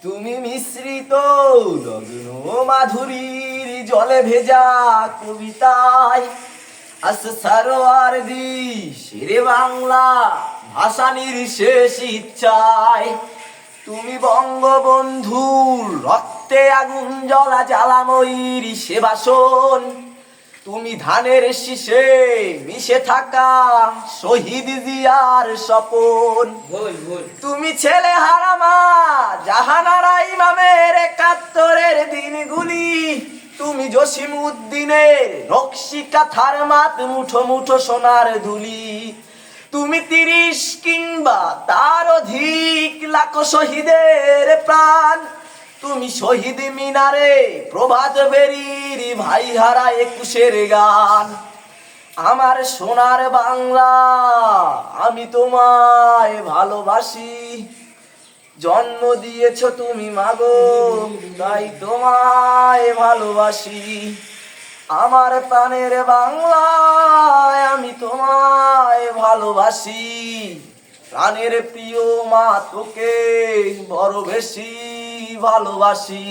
তুমি মিশ্রিত লগ্ন মাধুরীর জলে ভেজা কবিতায় সারোয়ার দি শেরে বাংলা ভাসানির শেষ ইচ্ছায় তুমি বঙ্গবন্ধুর রক্তে আগুন জ্বলা জ্বালাময়ীর সেবাসন। তুমি ধানের শীষে মিশে থাকা শহীদ জিয়ার স্বপন। তুমি ছেলে হারামা জাহানারা ইমামের ৭১-এর দিনগুলি। তুমি জসিম উদ্দিনের নকশি কাঁথার মাত মুঠো মুঠো সোনার দুলি। তুমি ৩০ কিংবা তার অধিক লাখ শহীদের প্রাণ। তুমি শহীদ মিনারে প্রভাত বেরির ভাই হারা ২১-এর গান। আমার সোনার বাংলা আমি তোমায় ভালোবাসি। জন্ম দিয়েছ তুমি মাগো তাই তোমায় ভালোবাসি। আমার প্রাণের বাংলায় আমি তোমায় ভালোবাসি। প্রাণের প্রিয় মা তোকে বড় বেশি ভালোবাসি।